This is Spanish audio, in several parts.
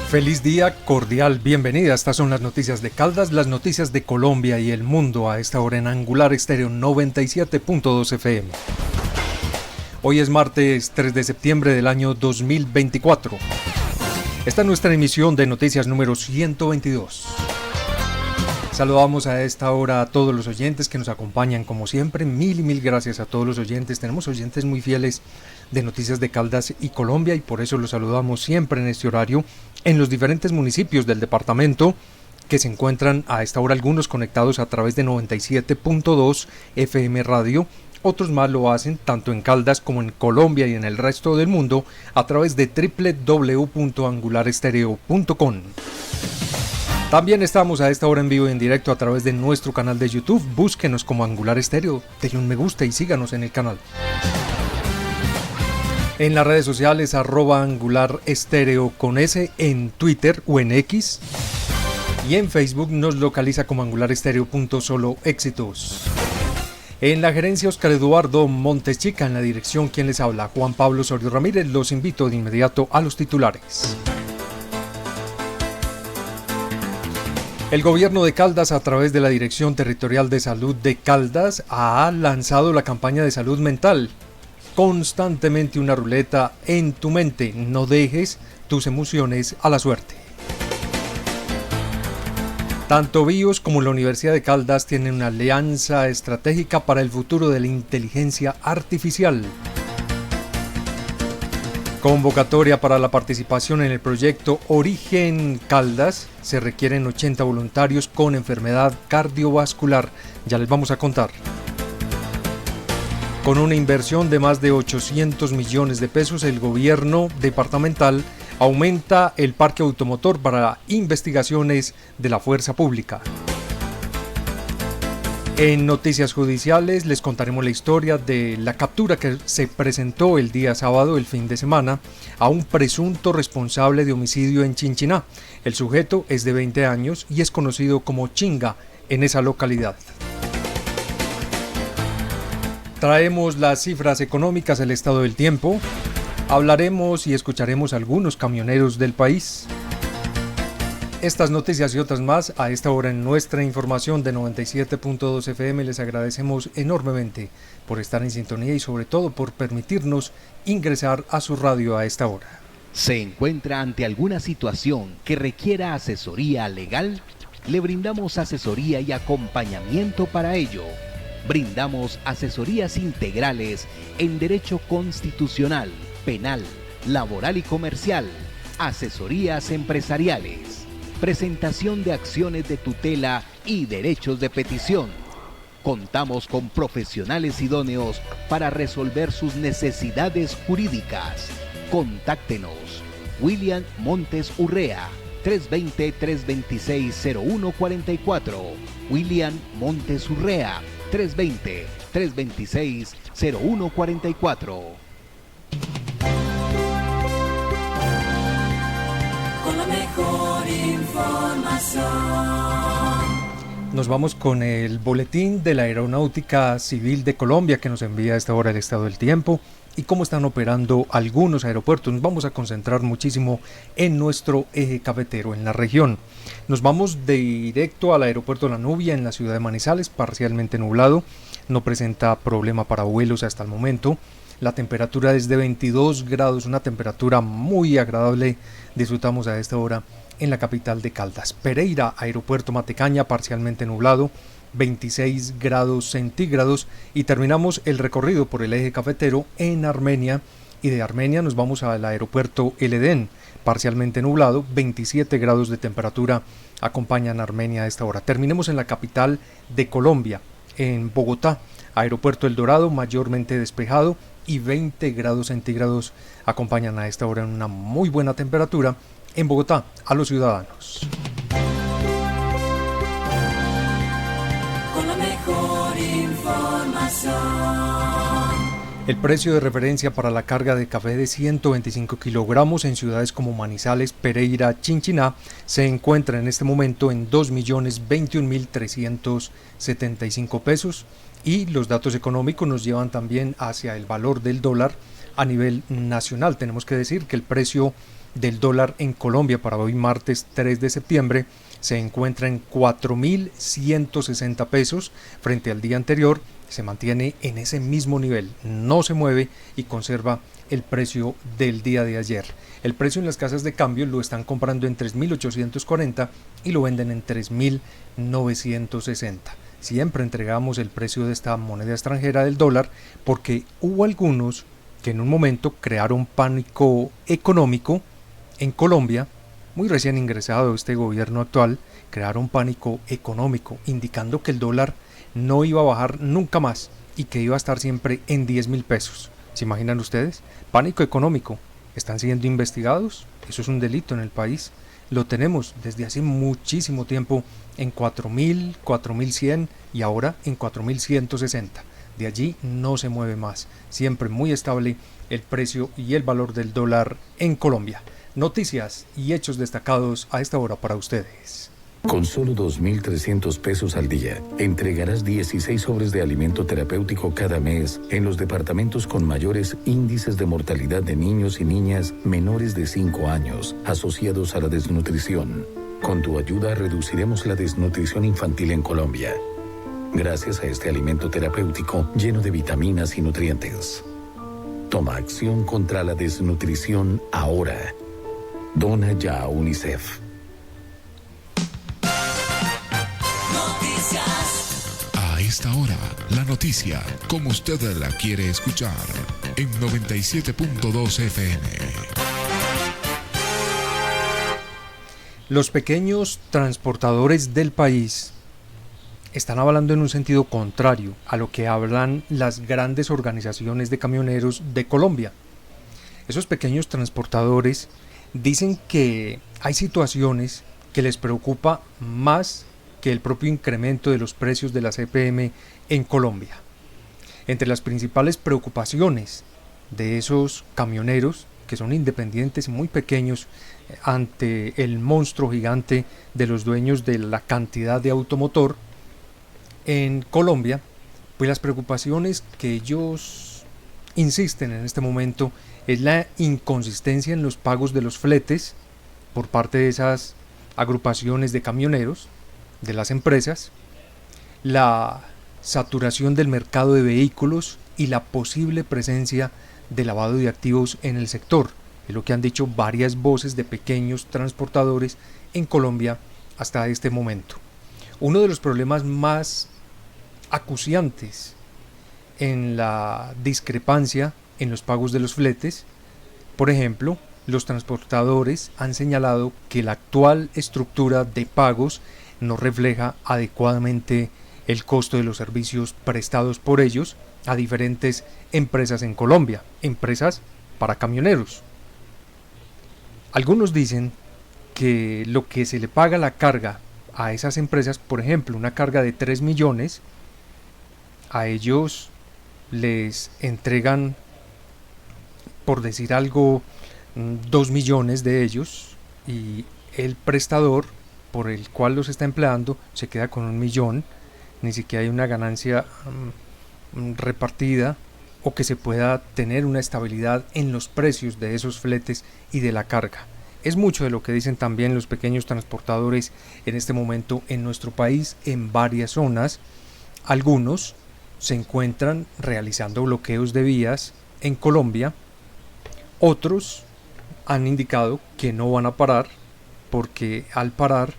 Feliz día, cordial bienvenida. Estas son las noticias de Caldas, las noticias de Colombia y el mundo a esta hora en Angular Estéreo 97.2 FM. Hoy es martes 3 de septiembre del año 2024. Esta es nuestra emisión de noticias número 122. Saludamos a esta hora a todos los oyentes que nos acompañan como siempre. Mil gracias a todos los oyentes. Tenemos oyentes muy fieles de Noticias de Caldas y Colombia y por eso los saludamos siempre en este horario en los diferentes municipios del departamento que se encuentran a esta hora algunos conectados a través de 97.2 FM Radio. Otros más lo hacen tanto en Caldas como en Colombia y en el resto del mundo a través de www.angularestereo.com. También estamos a esta hora en vivo y en directo a través de nuestro canal de YouTube. Búsquenos como Angular Estéreo, denle un me gusta y síganos en el canal. En las redes sociales @Angular Estéreo con S en Twitter o en X. Y en Facebook nos localiza como angularestereo.soloéxitos. En la gerencia Oscar Eduardo Montes Chica, en la dirección quien les habla Juan Pablo Osorio Ramírez. Los invito de inmediato a los titulares. El gobierno de Caldas, a través de la Dirección Territorial de Salud de Caldas, ha lanzado la campaña de salud mental. Constantemente una ruleta en tu mente. No dejes tus emociones a la suerte. Tanto BIOS como la Universidad de Caldas tienen una alianza estratégica para el futuro de la inteligencia artificial. Convocatoria para la participación en el proyecto Origen Caldas. Se requieren 80 voluntarios con enfermedad cardiovascular. Ya les vamos a contar. Con una inversión de más de 800 millones de pesos, el gobierno departamental aumenta el parque automotor para investigaciones de la fuerza pública. En noticias judiciales les contaremos la historia de la captura que se presentó el día sábado, el fin de semana, a un presunto responsable de homicidio en Chinchiná. El sujeto es de 20 años y es conocido como Chinga en esa localidad. Traemos las cifras económicas, el estado del tiempo. Hablaremos y escucharemos a algunos camioneros del país. Estas noticias y otras más a esta hora en nuestra información de 97.2 FM. Les agradecemos enormemente por estar en sintonía y sobre todo por permitirnos ingresar a su radio a esta hora. ¿Se encuentra ante alguna situación que requiera asesoría legal? Le brindamos asesoría y acompañamiento para ello. Brindamos asesorías integrales en derecho constitucional, penal, laboral y comercial, asesorías empresariales, presentación de acciones de tutela y derechos de petición. Contamos con profesionales idóneos para resolver sus necesidades jurídicas. Contáctenos. William Montes Urrea, 320-326-0144. William Montes Urrea, 320-326-0144. Con la mejor información. Nos vamos con el boletín de la Aeronáutica Civil de Colombia que nos envía a esta hora el estado del tiempo y cómo están operando algunos aeropuertos. Nos vamos a concentrar muchísimo en nuestro eje cafetero, en la región. Nos vamos directo al aeropuerto La Nubia en la ciudad de Manizales, parcialmente nublado. No presenta problema para vuelos hasta el momento. La temperatura es de 22 grados, una temperatura muy agradable. Disfrutamos a esta hora en la capital de Caldas. Pereira, aeropuerto Matecaña, parcialmente nublado, 26 grados centígrados. Y terminamos el recorrido por el eje cafetero en Armenia. Y de Armenia nos vamos al aeropuerto El Edén, parcialmente nublado, 27 grados de temperatura acompañan a Armenia a esta hora. Terminemos en la capital de Colombia, en Bogotá, aeropuerto El Dorado, mayormente despejado y 20 grados centígrados acompañan a esta hora en una muy buena temperatura en Bogotá a los ciudadanos. Con la mejor información. El precio de referencia para la carga de café de 125 kilogramos en ciudades como Manizales, Pereira, Chinchiná se encuentra en este momento en 2.021.375 pesos y los datos económicos nos llevan también hacia el valor del dólar a nivel nacional. Tenemos que decir que el precio del dólar en Colombia para hoy martes 3 de septiembre se encuentra en 4.160 pesos frente al día anterior. Se mantiene en ese mismo nivel, no se mueve y conserva el precio del día de ayer. El precio en las casas de cambio lo están comprando en 3.840 y lo venden en 3.960. Siempre entregamos el precio de esta moneda extranjera del dólar porque hubo algunos que en un momento crearon pánico económico en Colombia. Muy recién ingresado este gobierno actual, crearon pánico económico indicando que el dólar no iba a bajar nunca más y que iba a estar siempre en 10.000 pesos. ¿Se imaginan ustedes? Pánico económico. ¿Están siendo investigados? Eso es un delito en el país. Lo tenemos desde hace muchísimo tiempo en 4.000, 4.100 y ahora en 4.160. De allí no se mueve más. Siempre muy estable el precio y el valor del dólar en Colombia. Noticias y hechos destacados a esta hora para ustedes. Con solo 2.300 pesos al día, entregarás 16 sobres de alimento terapéutico cada mes en los departamentos con mayores índices de mortalidad de niños y niñas menores de 5 años asociados a la desnutrición. Con tu ayuda reduciremos la desnutrición infantil en Colombia. Gracias a este alimento terapéutico lleno de vitaminas y nutrientes. Toma acción contra la desnutrición ahora. Dona ya a UNICEF. A esta hora, la noticia, como usted la quiere escuchar, en 97.2 FM. Los pequeños transportadores del país están hablando en un sentido contrario a lo que hablan las grandes organizaciones de camioneros de Colombia. Esos pequeños transportadores dicen que hay situaciones que les preocupa más que el propio incremento de los precios de la CPM en Colombia. Entre las principales preocupaciones de esos camioneros, que son independientes y muy pequeños ante el monstruo gigante de los dueños de la cantidad de automotor en Colombia, pues las preocupaciones que ellos insisten en este momento es la inconsistencia en los pagos de los fletes por parte de esas agrupaciones de camioneros, de las empresas, la saturación del mercado de vehículos y la posible presencia de lavado de activos en el sector. Es lo que han dicho varias voces de pequeños transportadores en Colombia hasta este momento. Uno de los problemas más acuciantes en la discrepancia en los pagos de los fletes, por ejemplo, los transportadores han señalado que la actual estructura de pagos no refleja adecuadamente el costo de los servicios prestados por ellos a diferentes empresas en Colombia, empresas para camioneros. Algunos dicen que lo que se le paga la carga a esas empresas, por ejemplo, una carga de 3 millones, a ellos les entregan, por decir algo, 2 millones de ellos y el prestador por el cual los está empleando se queda con 1 millón, ni siquiera hay una ganancia repartida o que se pueda tener una estabilidad en los precios de esos fletes y de la carga. Es mucho de lo que dicen también los pequeños transportadores en este momento en nuestro país, en varias zonas. Algunos se encuentran realizando bloqueos de vías en Colombia, otros han indicado que no van a parar porque al parar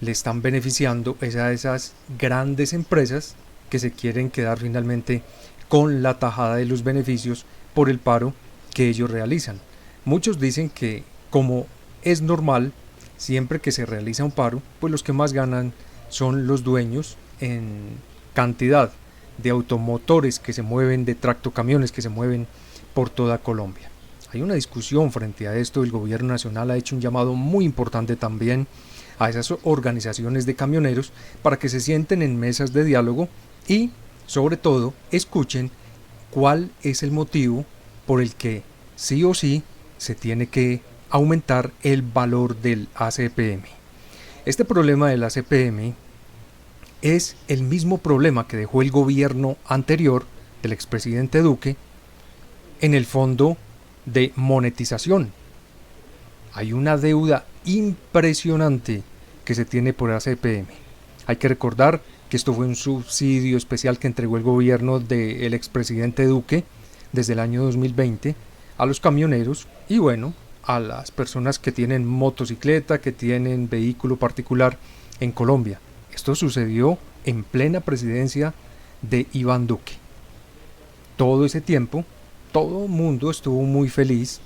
le están beneficiando a esas grandes empresas que se quieren quedar finalmente con la tajada de los beneficios por el paro que ellos realizan. Muchos dicen que, como es normal, siempre que se realiza un paro, pues los que más ganan son los dueños en cantidad de automotores que se mueven, de tractocamiones que se mueven por toda Colombia. Hay una discusión frente a esto. El gobierno nacional ha hecho un llamado muy importante también a esas organizaciones de camioneros para que se sienten en mesas de diálogo y, sobre todo, escuchen cuál es el motivo por el que sí o sí se tiene que aumentar el valor del ACPM. Este problema del ACPM es el mismo problema que dejó el gobierno anterior del expresidente Duque en el fondo de monetización. Hay una deuda impresionante que se tiene por ACPM. Hay que recordar que esto fue un subsidio especial que entregó el gobierno del expresidente Duque desde el año 2020 a los camioneros y bueno, a las personas que tienen motocicleta, que tienen vehículo particular en Colombia. Esto sucedió en plena presidencia de Iván Duque. Todo ese tiempo, todo el mundo estuvo muy feliz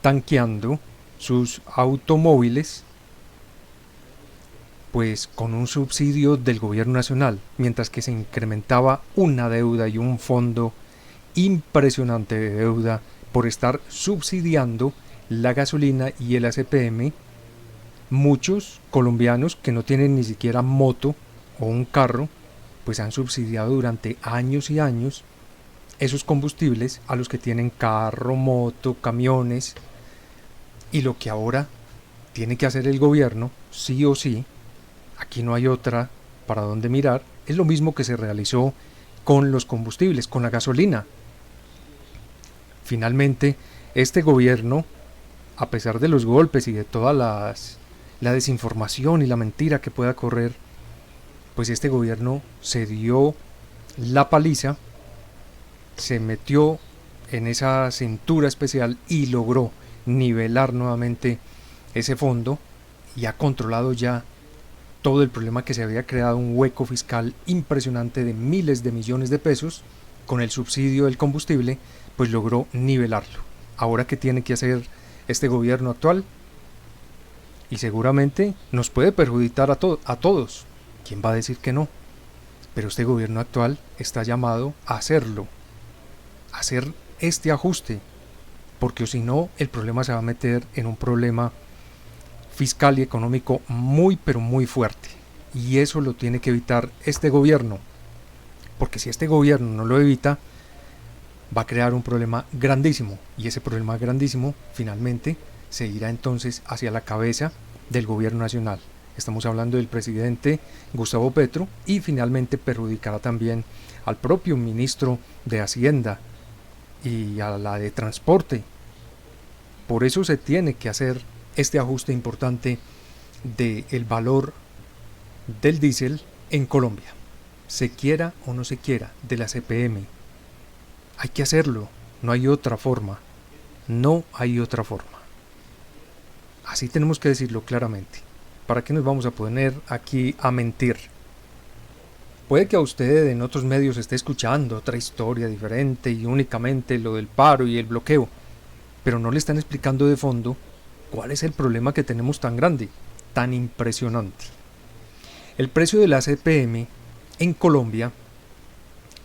tanqueando sus automóviles pues con un subsidio del gobierno nacional, mientras que se incrementaba una deuda y un fondo impresionante de deuda por estar subsidiando la gasolina y el ACPM. Muchos colombianos que no tienen ni siquiera moto o un carro, pues han subsidiado durante años y años esos combustibles a los que tienen carro, moto, camiones. Y lo que ahora tiene que hacer el gobierno, sí o sí, aquí no hay otra para dónde mirar, es lo mismo que se realizó con los combustibles, con la gasolina. Finalmente, este gobierno, a pesar de los golpes y de toda la desinformación y la mentira que pueda correr, pues este gobierno se dio la paliza, se metió en esa cintura especial y logró nivelar nuevamente ese fondo y ha controlado ya todo el problema que se había creado, un hueco fiscal impresionante de miles de millones de pesos. Con el subsidio del combustible pues logró nivelarlo. Ahora, ¿qué tiene que hacer este gobierno actual? Y seguramente nos puede perjudicar a todos. ¿Quién va a decir que no? Pero este gobierno actual está llamado a hacerlo, a hacer este ajuste, porque si no el problema se va a meter en un problema fiscal y económico muy pero muy fuerte, y eso lo tiene que evitar este gobierno, porque si este gobierno no lo evita va a crear un problema grandísimo, y ese problema grandísimo finalmente se irá entonces hacia la cabeza del gobierno nacional. Estamos hablando del presidente Gustavo Petro, y finalmente perjudicará también al propio ministro de Hacienda y a la de Transporte. Por eso se tiene que hacer este ajuste importante del valor del diésel en Colombia, se quiera o no se quiera, de la CPM. Hay que hacerlo, no hay otra forma, no hay otra forma. Así tenemos que decirlo claramente. ¿Para qué nos vamos a poner aquí a mentir? Puede que a usted en otros medios esté escuchando otra historia diferente y únicamente lo del paro y el bloqueo, pero no le están explicando de fondo cuál es el problema que tenemos tan grande, tan impresionante. El precio de la CPM en Colombia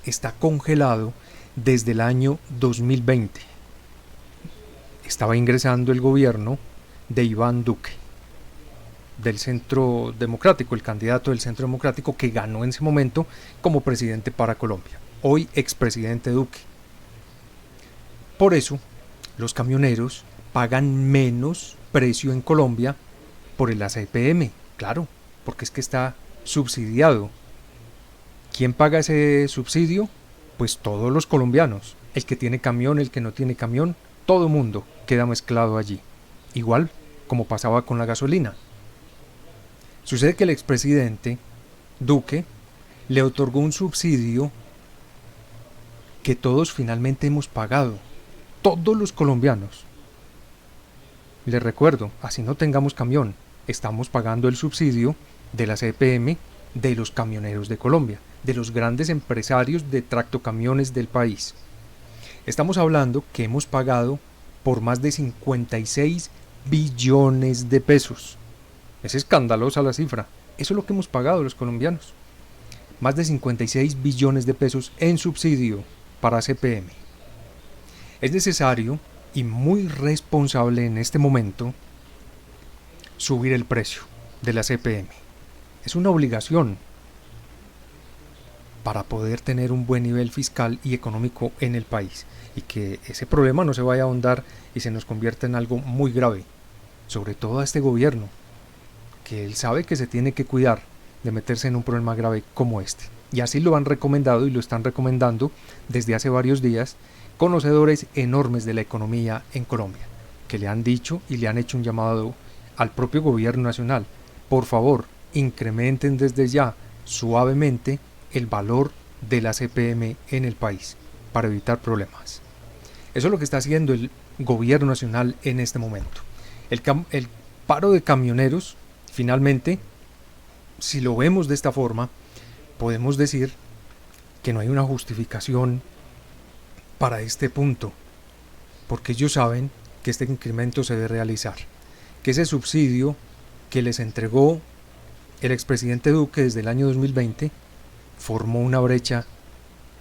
está congelado desde el año 2020. Estaba ingresando el gobierno de Iván Duque, del Centro Democrático, el candidato del Centro Democrático que ganó en ese momento como presidente para Colombia, hoy expresidente Duque. Por eso, los camioneros pagan menos precio en Colombia por el ACPM, claro, porque es que está subsidiado. ¿Quién paga ese subsidio? Pues todos los colombianos, el que tiene camión, el que no tiene camión, todo mundo queda mezclado allí, igual como pasaba con la gasolina. Sucede que el expresidente Duque le otorgó un subsidio que todos finalmente hemos pagado, todos los colombianos. Les recuerdo, así no tengamos camión, estamos pagando el subsidio de la CPM de los camioneros de Colombia, de los grandes empresarios de tractocamiones del país. Estamos hablando que hemos pagado por más de 56 billones de pesos. Es escandalosa la cifra. Eso es lo que hemos pagado los colombianos. Más de 56 billones de pesos en subsidio para CPM. Es necesario y muy responsable en este momento subir el precio de la CPM. Es una obligación para poder tener un buen nivel fiscal y económico en el país y que ese problema no se vaya a ahondar y se nos convierta en algo muy grave, sobre todo a este gobierno, que él sabe que se tiene que cuidar de meterse en un problema grave como este. Y así lo han recomendado y lo están recomendando desde hace varios días conocedores enormes de la economía en Colombia. que le han dicho y le han hecho un llamado al propio gobierno nacional. Por favor, incrementen desde ya, suavemente, el valor de la CPM en el país para evitar problemas. Eso es lo que está haciendo el gobierno nacional en este momento. El paro de camioneros, finalmente, si lo vemos de esta forma, podemos decir que no hay una justificación para este punto, porque ellos saben que este incremento se debe realizar, que ese subsidio que les entregó el expresidente Duque desde el año 2020 formó una brecha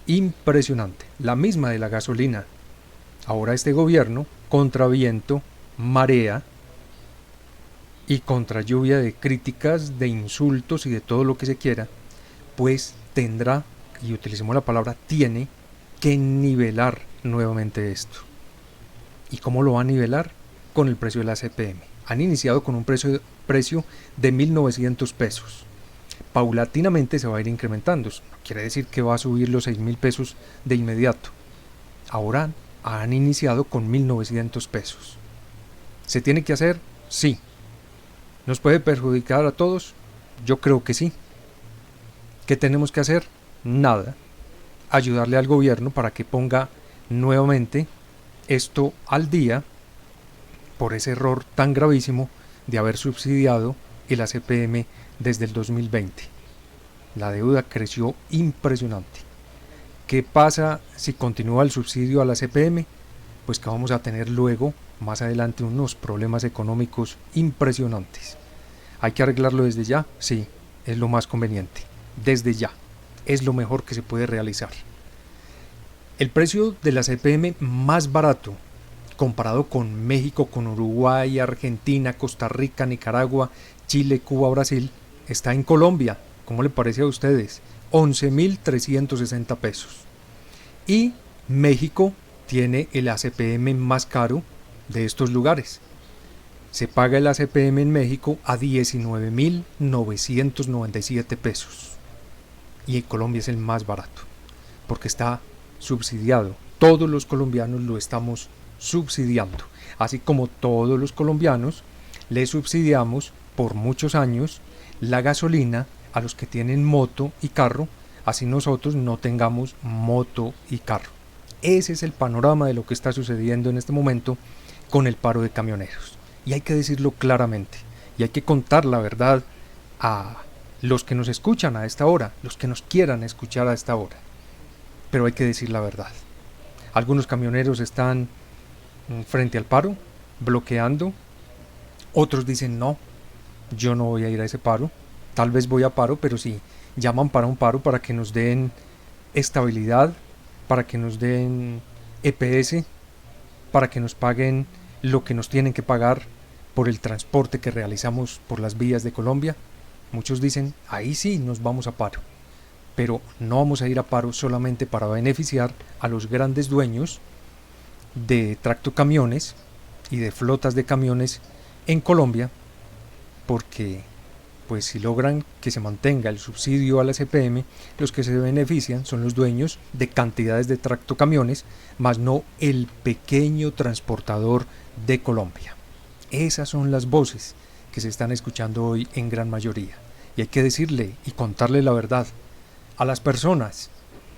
impresionante, la misma de la gasolina. Ahora este gobierno, contra viento, marea y contra lluvia de críticas, de insultos y de todo lo que se quiera, pues tendrá, y utilicemos la palabra tiene, que nivelar nuevamente esto. ¿Y cómo lo va a nivelar? Con el precio de la CPM. Han iniciado con un precio de 1.900 pesos. Paulatinamente se va a ir incrementando. No quiere decir que va a subir los 6.000 pesos de inmediato. Ahora han iniciado con 1.900 pesos. ¿Se tiene que hacer? Sí. ¿Nos puede perjudicar a todos? Yo creo que sí. ¿Qué tenemos que hacer? Nada. Ayudarle al gobierno para que ponga nuevamente esto al día por ese error tan gravísimo de haber subsidiado el ACPM desde el 2020. La deuda creció impresionante. ¿Qué pasa si continúa el subsidio a la CPM? Pues que vamos a tener luego, más adelante, unos problemas económicos impresionantes. ¿Hay que arreglarlo desde ya? Sí, es lo más conveniente. Desde ya. Es lo mejor que se puede realizar. El precio de la CPM más barato, comparado con México, con Uruguay, Argentina, Costa Rica, Nicaragua, Chile, Cuba, Brasil, está en Colombia. ¿Cómo le parece a ustedes? 11.360 pesos. Y México tiene el ACPM más caro de estos lugares. Se paga el ACPM en México a 19.997 pesos. Y en Colombia es el más barato, porque está subsidiado. Todos los colombianos lo estamos subsidiando. Así como todos los colombianos le subsidiamos por muchos años la gasolina a los que tienen moto y carro, así nosotros no tengamos moto y carro. Ese es el panorama de lo que está sucediendo en este momento con el paro de camioneros. Y hay que decirlo claramente, y hay que contar la verdad a los que nos escuchan a esta hora, los que nos quieran escuchar a esta hora. Pero hay que decir la verdad. Algunos camioneros están frente al paro, bloqueando. Otros dicen no, yo no voy a ir a ese paro. Tal vez voy a paro, pero si llaman para un paro para que nos den estabilidad, para que nos den EPS, para que nos paguen lo que nos tienen que pagar por el transporte que realizamos por las vías de Colombia. Muchos dicen, ahí sí nos vamos a paro. Pero no vamos a ir a paro solamente para beneficiar a los grandes dueños de tractocamiones y de flotas de camiones en Colombia, porque pues si logran que se mantenga el subsidio a la CPM, los que se benefician son los dueños de cantidades de tractocamiones, más no el pequeño transportador de Colombia. Esas son las voces que se están escuchando hoy en gran mayoría. Y hay que decirle y contarle la verdad a las personas.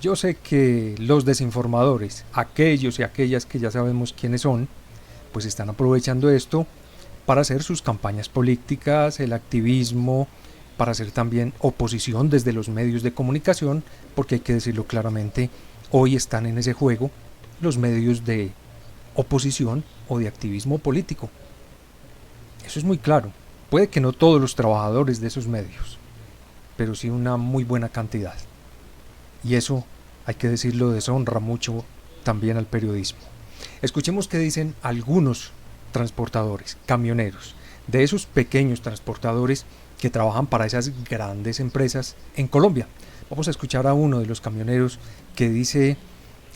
Yo sé que los desinformadores, aquellos y aquellas que ya sabemos quiénes son, pues están aprovechando esto para hacer sus campañas políticas, el activismo, para hacer también oposición desde los medios de comunicación, porque hay que decirlo claramente, hoy están en ese juego los medios de oposición o de activismo político. Eso es muy claro. Puede que no todos los trabajadores de esos medios, pero sí una muy buena cantidad. Y eso, hay que decirlo, deshonra mucho también al periodismo. Escuchemos qué dicen algunos transportadores, camioneros, de esos pequeños transportadores que trabajan para esas grandes empresas en Colombia. Vamos a escuchar a uno de los camioneros que dice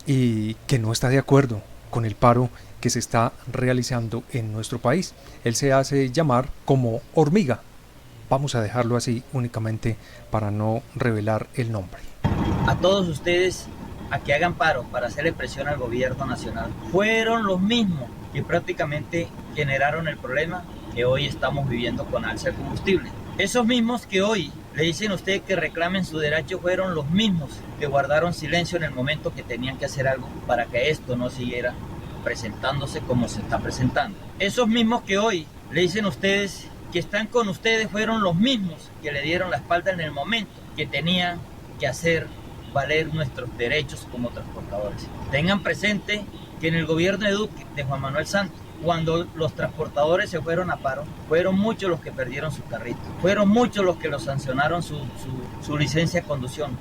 y que no está de acuerdo con el paro que se está realizando en nuestro país. Él se hace llamar como Hormiga. Vamos a dejarlo así únicamente para no revelar el nombre. A todos ustedes a que hagan paro para hacerle presión al gobierno nacional fueron los mismos que prácticamente generaron el problema que hoy estamos viviendo con alza de combustible. Esos mismos que hoy le dicen a ustedes que reclamen su derecho fueron los mismos que guardaron silencio en el momento que tenían que hacer algo para que esto no siguiera presentándose como se está presentando. Esos mismos que hoy le dicen a ustedes que están con ustedes fueron los mismos que le dieron la espalda en el momento que tenían que hacer valer nuestros derechos como transportadores. Tengan presente que en el gobierno de Duque, de Juan Manuel Santos, cuando los transportadores se fueron a paro, fueron muchos los que perdieron su carrito, fueron muchos los que los sancionaron su licencia de conducción,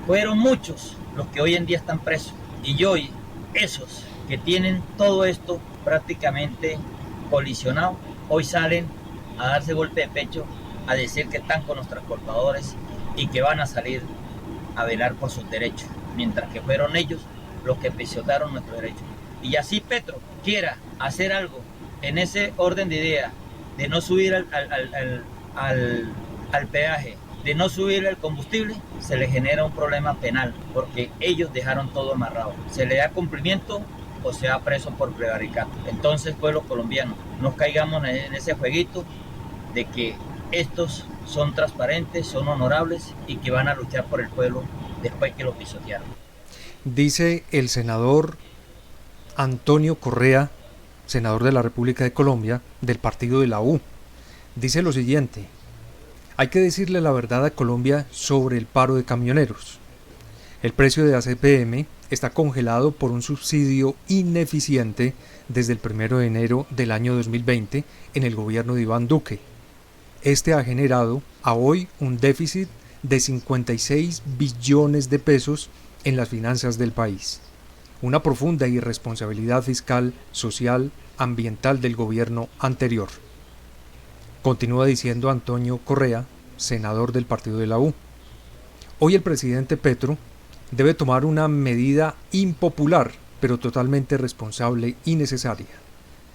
fueron muchos los que hoy en día están presos, y hoy esos que tienen todo esto prácticamente colisionado, hoy salen a darse golpe de pecho, a decir que están con los transportadores y que van a salir a velar por sus derechos, mientras que fueron ellos los que pisotearon nuestros derechos. Y así Petro quiera hacer algo en ese orden de idea de no subir al peaje, de no subir el combustible, se le genera un problema penal, porque ellos dejaron todo amarrado. Se le da cumplimiento o se va preso por prevaricato. Entonces, pueblo colombiano, no caigamos en ese jueguito de que estos son transparentes, son honorables y que van a luchar por el pueblo después que lo pisotearon. Dice el senador Antonio Correa, senador de la República de Colombia, del partido de la U. Dice lo siguiente: hay que decirle la verdad a Colombia sobre el paro de camioneros. El precio de ACPM está congelado por un subsidio ineficiente desde el 1 de enero del año 2020 en el gobierno de Iván Duque. Este ha generado a hoy un déficit de 56 billones de pesos en las finanzas del país. Una profunda irresponsabilidad fiscal, social, ambiental del gobierno anterior. Continúa diciendo Antonio Correa, senador del partido de la U. Hoy el presidente Petro debe tomar una medida impopular, pero totalmente responsable y necesaria.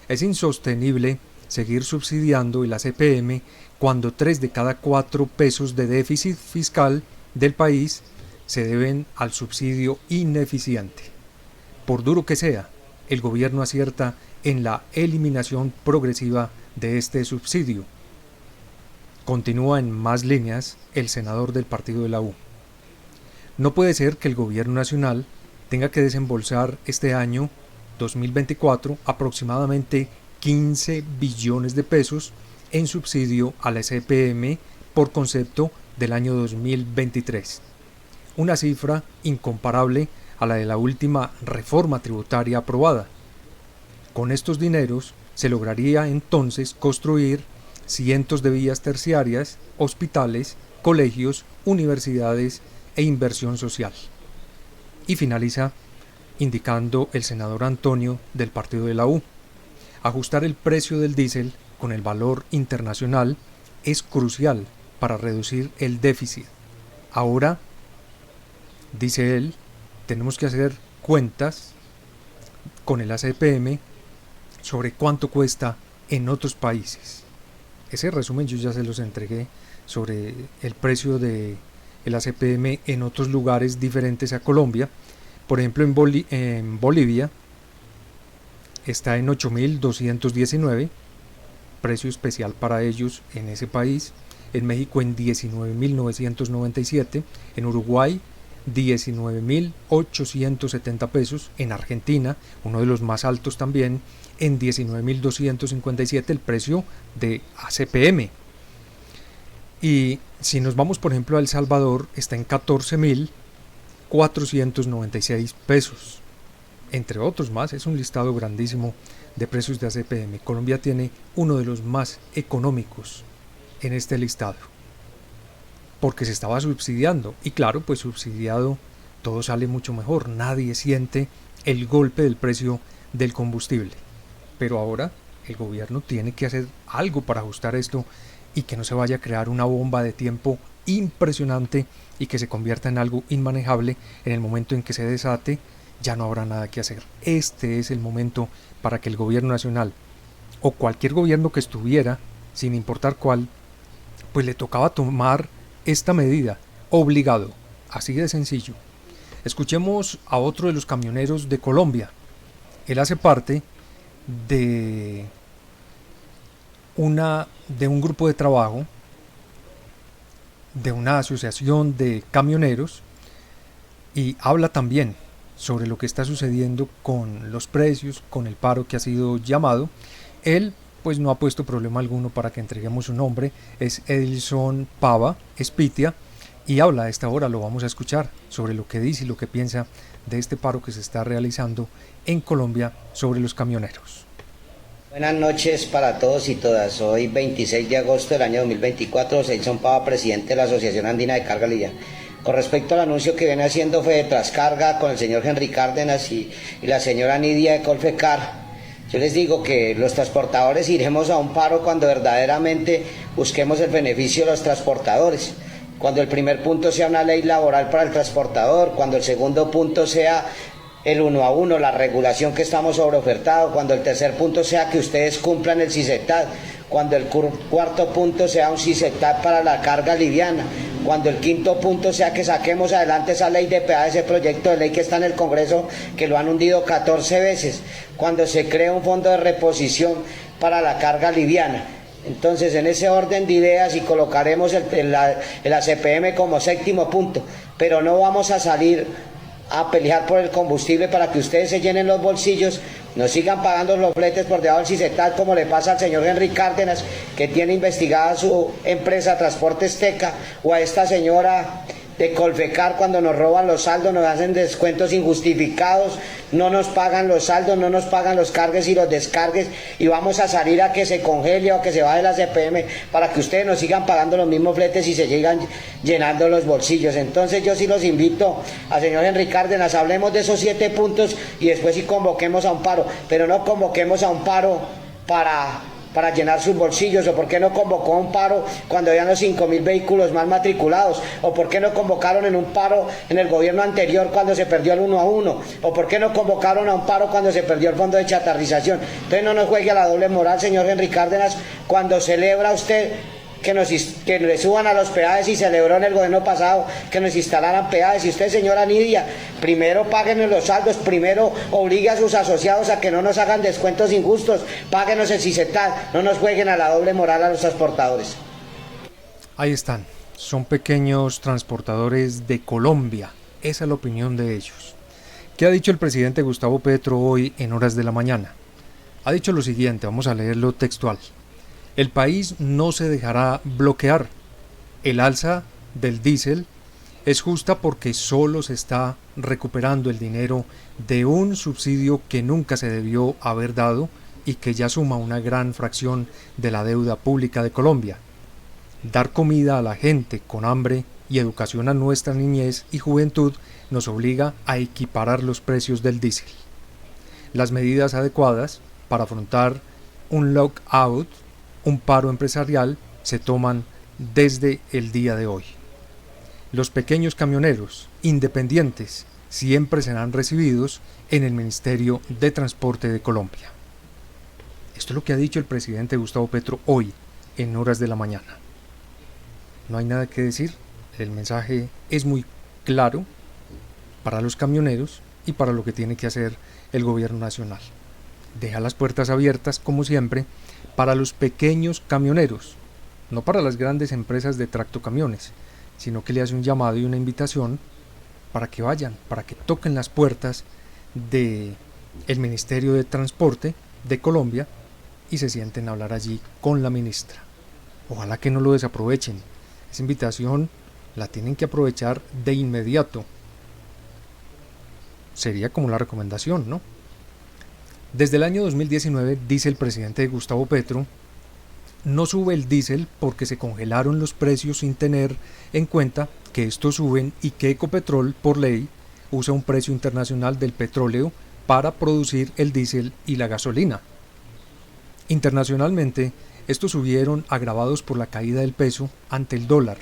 Es insostenible seguir subsidiando el ACPM cuando 3 de cada 4 pesos de déficit fiscal del país se deben al subsidio ineficiente. Por duro que sea, el gobierno acierta en la eliminación progresiva de este subsidio. Continúa en más líneas el senador del partido de la U. No puede ser que el gobierno nacional tenga que desembolsar este año 2024 aproximadamente 15 billones de pesos en subsidio a la ACPM por concepto del año 2023. Una cifra incomparable a la de la última reforma tributaria aprobada. Con estos dineros se lograría entonces construir cientos de vías terciarias, hospitales, colegios, universidades e inversión social. Y finaliza indicando el senador Antonio del partido de la U. Ajustar el precio del diésel con el valor internacional es crucial para reducir el déficit. Ahora, dice él, tenemos que hacer cuentas con el ACPM sobre cuánto cuesta en otros países. Ese resumen yo ya se los entregué sobre el precio del ACPM en otros lugares diferentes a Colombia. Por ejemplo, en Bolivia está en 8.219, precio especial para ellos en ese país. En México en 19.997, en Uruguay 19.870 pesos, en Argentina, uno de los más altos también, en 19.257 el precio de ACPM. Y si nos vamos por ejemplo a El Salvador, está en 14.496 pesos, entre otros más. Es un listado grandísimo de precios de ACPM. Colombia tiene uno de los más económicos en este listado, porque se estaba subsidiando, y claro, pues subsidiado todo sale mucho mejor, nadie siente el golpe del precio del combustible. Pero ahora el gobierno tiene que hacer algo para ajustar esto y que no se vaya a crear una bomba de tiempo impresionante y que se convierta en algo inmanejable. En el momento en que se desate, ya no habrá nada que hacer. Este es el momento para que el gobierno nacional o cualquier gobierno que estuviera, sin importar cuál, pues le tocaba tomar esta medida, obligado, así de sencillo. Escuchemos a otro de los camioneros de Colombia. Él hace parte de un grupo de trabajo, de una asociación de camioneros, y habla también sobre lo que está sucediendo con los precios, con el paro que ha sido llamado. Él pues no ha puesto problema alguno para que entreguemos su nombre, es Edilson Pava Espitia, y habla a esta hora, lo vamos a escuchar, sobre lo que dice y lo que piensa de este paro que se está realizando en Colombia sobre los camioneros. Buenas noches para todos y todas. Hoy 26 de agosto del año 2024, Edilson Pava, presidente de la Asociación Andina de Carga Liviana. Con respecto al anuncio que viene haciendo Fede Trascarga con el señor Henry Cárdenas y la señora Nidia de Colfecar, yo les digo que los transportadores iremos a un paro cuando verdaderamente busquemos el beneficio de los transportadores. Cuando el primer punto sea una ley laboral para el transportador, cuando el segundo punto sea el 1 a 1, la regulación que estamos sobreofertados, cuando el tercer punto sea que ustedes cumplan el CISETAD, cuando el cuarto punto sea un CISETAD para la carga liviana, cuando el quinto punto sea que saquemos adelante esa ley de peaje, ese proyecto de ley que está en el Congreso, que lo han hundido 14 veces, cuando se cree un fondo de reposición para la carga liviana. Entonces, en ese orden de ideas, y colocaremos el ACPM como séptimo punto, pero no vamos a salir a pelear por el combustible para que ustedes se llenen los bolsillos, nos sigan pagando los fletes por debajo del CISETAD, como le pasa al señor Henry Cárdenas, que tiene investigada su empresa Transportes Teca, o a esta señora de Colfecar, cuando nos roban los saldos, nos hacen descuentos injustificados, no nos pagan los saldos, no nos pagan los cargues y los descargues, y vamos a salir a que se congele o a que se baje la CPM para que ustedes nos sigan pagando los mismos fletes y se sigan llenando los bolsillos. Entonces yo sí los invito al señor Henry Cárdenas, hablemos de esos 7 puntos y después sí convoquemos a un paro, pero no convoquemos a un paro para llenar sus bolsillos, o por qué no convocó a un paro cuando habían los 5.000 vehículos mal matriculados, o por qué no convocaron en un paro en el gobierno anterior cuando se perdió el 1 a 1, o por qué no convocaron a un paro cuando se perdió el fondo de chatarrización. Entonces no nos juegue a la doble moral, señor Henry Cárdenas, cuando celebra usted que le suban a los peajes, y celebró en el gobierno pasado que nos instalaran peajes. Y usted, señora Nidia, primero páguenos los saldos, primero obligue a sus asociados a que no nos hagan descuentos injustos, páguenos el CISETAD, no nos jueguen a la doble moral a los transportadores. Ahí están, son pequeños transportadores de Colombia, esa es la opinión de ellos. ¿Qué ha dicho el presidente Gustavo Petro hoy en horas de la mañana? Ha dicho lo siguiente, vamos a leerlo textual. El país no se dejará bloquear. El alza del diésel es justa porque solo se está recuperando el dinero de un subsidio que nunca se debió haber dado y que ya suma una gran fracción de la deuda pública de Colombia. Dar comida a la gente con hambre y educación a nuestra niñez y juventud nos obliga a equiparar los precios del diésel. Las medidas adecuadas para afrontar un lockout, un paro empresarial, se toman desde el día de hoy. Los pequeños camioneros independientes siempre serán recibidos en el Ministerio de Transporte de Colombia. Esto es lo que ha dicho el presidente Gustavo Petro hoy en horas de la mañana. No hay nada que decir, el mensaje es muy claro para los camioneros y para lo que tiene que hacer el gobierno nacional. Deja las puertas abiertas, como siempre, para los pequeños camioneros, no para las grandes empresas de tractocamiones, sino que le hace un llamado y una invitación para que vayan, para que toquen las puertas del Ministerio de Transporte de Colombia y se sienten a hablar allí con la ministra. Ojalá que no lo desaprovechen. Esa invitación la tienen que aprovechar de inmediato. Sería como la recomendación, ¿no? Desde el año 2019, dice el presidente Gustavo Petro, no sube el diésel porque se congelaron los precios sin tener en cuenta que estos suben y que Ecopetrol, por ley, usa un precio internacional del petróleo para producir el diésel y la gasolina. Internacionalmente, estos subieron agravados por la caída del peso ante el dólar.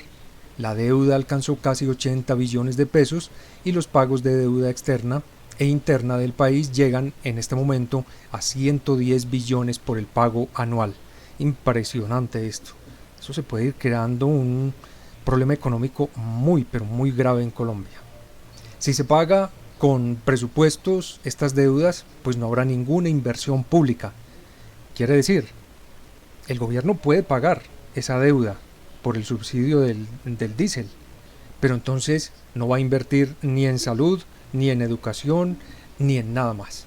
La deuda alcanzó casi 80 billones de pesos y los pagos de deuda externa e interna del país llegan en este momento a 110 billones por el pago anual. Impresionante esto. Eso se puede ir creando un problema económico muy, pero muy grave en Colombia. Si se paga con presupuestos estas deudas, pues no habrá ninguna inversión pública. Quiere decir, el gobierno puede pagar esa deuda por el subsidio del diésel, pero entonces no va a invertir ni en salud, ni en educación, ni en nada más.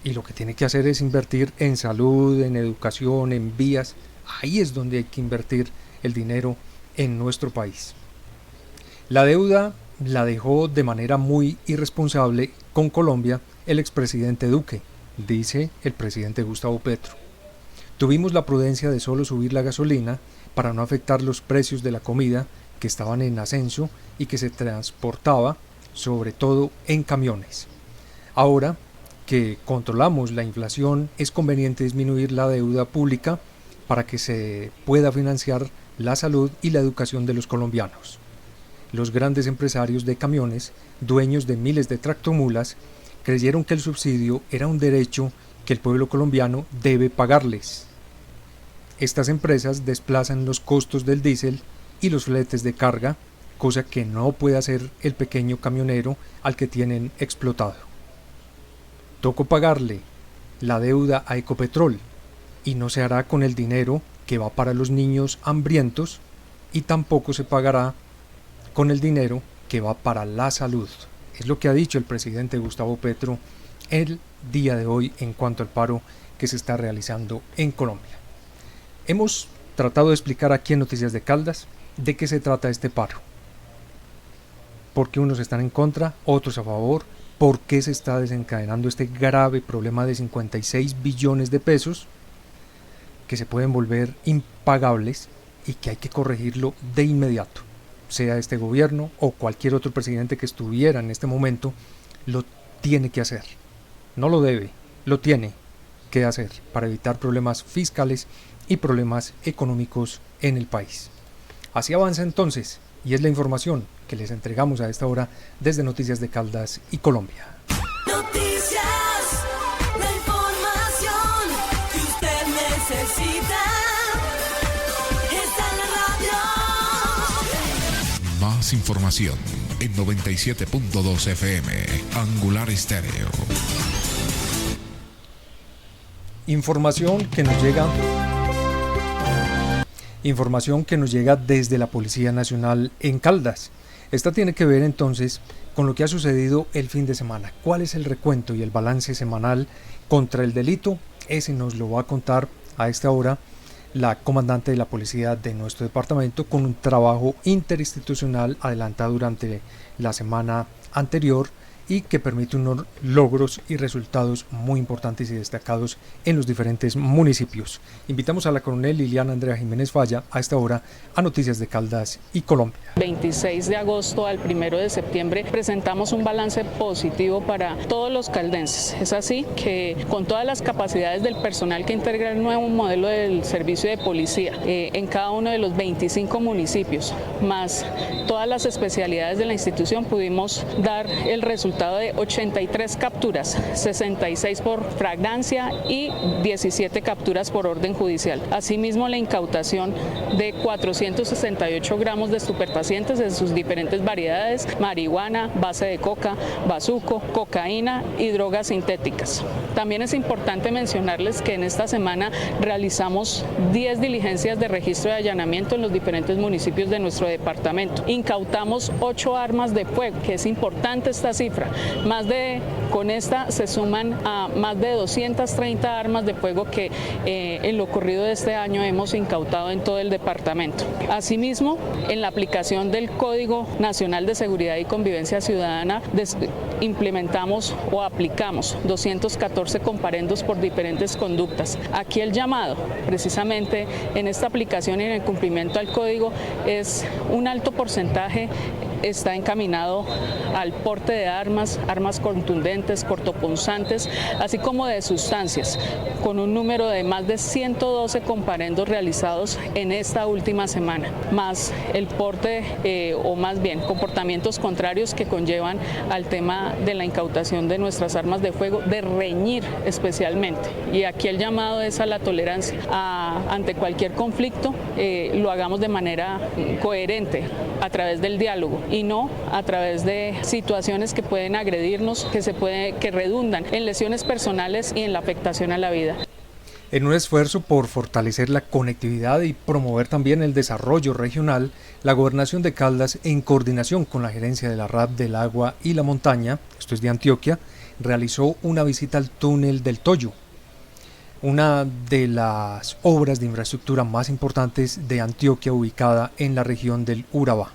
Y lo que tiene que hacer es invertir en salud, en educación, en vías. Ahí es donde hay que invertir el dinero en nuestro país. La deuda la dejó de manera muy irresponsable con Colombia el expresidente Duque, dice el presidente Gustavo Petro. Tuvimos la prudencia de solo subir la gasolina para no afectar los precios de la comida que estaban en ascenso y que se transportaba sobre todo en camiones. Ahora que controlamos la inflación, es conveniente disminuir la deuda pública para que se pueda financiar la salud y la educación de los colombianos. Los grandes empresarios de camiones, dueños de miles de tractomulas, creyeron que el subsidio era un derecho que el pueblo colombiano debe pagarles. Estas empresas desplazan los costos del diésel y los fletes de carga, cosa que no puede hacer el pequeño camionero al que tienen explotado. Tocó pagarle la deuda a Ecopetrol y no se hará con el dinero que va para los niños hambrientos y tampoco se pagará con el dinero que va para la salud. Es lo que ha dicho el presidente Gustavo Petro el día de hoy en cuanto al paro que se está realizando en Colombia. Hemos tratado de explicar aquí en Noticias de Caldas de qué se trata este paro. ¿Por qué unos están en contra, otros a favor? ¿Por qué se está desencadenando este grave problema de 56 billones de pesos que se pueden volver impagables y que hay que corregirlo de inmediato? Sea este gobierno o cualquier otro presidente que estuviera en este momento, lo tiene que hacer. No lo debe, lo tiene que hacer para evitar problemas fiscales y problemas económicos en el país. Así avanza entonces, y es la información que les entregamos a esta hora desde Noticias de Caldas y Colombia. Noticias, la información que usted necesita está en la radio. Más información en 97.2 FM, Angular Estéreo. Información que nos llega desde la Policía Nacional en Caldas. Esta tiene que ver entonces con lo que ha sucedido el fin de semana. ¿Cuál es el recuento y el balance semanal contra el delito? Ese nos lo va a contar a esta hora la comandante de la policía de nuestro departamento, con un trabajo interinstitucional adelantado durante la semana anterior y que permite unos logros y resultados muy importantes y destacados en los diferentes municipios. Invitamos a la coronel Liliana Andrea Jiménez Falla a esta hora a Noticias de Caldas y Colombia. 26 de agosto al 1 de septiembre presentamos un balance positivo para todos los caldenses. Es así que con todas las capacidades del personal que integra el nuevo modelo del servicio de policía en cada uno de los 25 municipios, más todas las especialidades de la institución, pudimos dar el resultado de 83 capturas, 66 por flagrancia y 17 capturas por orden judicial. Asimismo, la incautación de 468 gramos de estupefacientes en sus diferentes variedades: marihuana, base de coca, bazuco, cocaína y drogas sintéticas. También es importante mencionarles que en esta semana realizamos 10 diligencias de registro de allanamiento en los diferentes municipios de nuestro departamento. Incautamos 8 armas de fuego, que es importante esta cifra. Con esta se suman a más de 230 armas de fuego que en lo corrido de este año hemos incautado en todo el departamento. Asimismo, en la aplicación del Código Nacional de Seguridad y Convivencia Ciudadana, implementamos o aplicamos 214 comparendos por diferentes conductas. Aquí el llamado, precisamente en esta aplicación y en el cumplimiento al código, es un alto porcentaje está encaminado al porte de armas contundentes, cortopunzantes, así como de sustancias, con un número de más de 112 comparendos realizados en esta última semana, más el porte o más bien comportamientos contrarios que conllevan al tema de la incautación de nuestras armas de fuego, de reñir especialmente. Y aquí el llamado es a la tolerancia. Ante cualquier conflicto lo hagamos de manera coherente a través del diálogo y no a través de situaciones que pueden agredirnos, que redundan en lesiones personales y en la afectación a la vida. En un esfuerzo por fortalecer la conectividad y promover también el desarrollo regional, la Gobernación de Caldas, en coordinación con la Gerencia de la RAP del Agua y la Montaña, esto es de Antioquia, realizó una visita al túnel del Toyo, una de las obras de infraestructura más importantes de Antioquia, ubicada en la región del Urabá.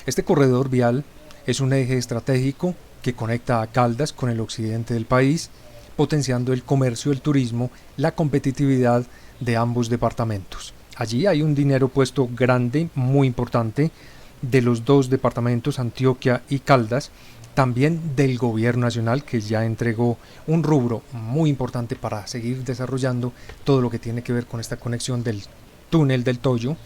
Este corredor vial es un eje estratégico que conecta a Caldas con el occidente del país, potenciando el comercio, el turismo, la competitividad de ambos departamentos. Allí hay un dinero puesto grande, muy importante, de los dos departamentos, Antioquia y Caldas, también del gobierno nacional, que ya entregó un rubro muy importante para seguir desarrollando todo lo que tiene que ver con esta conexión del túnel del Toyo,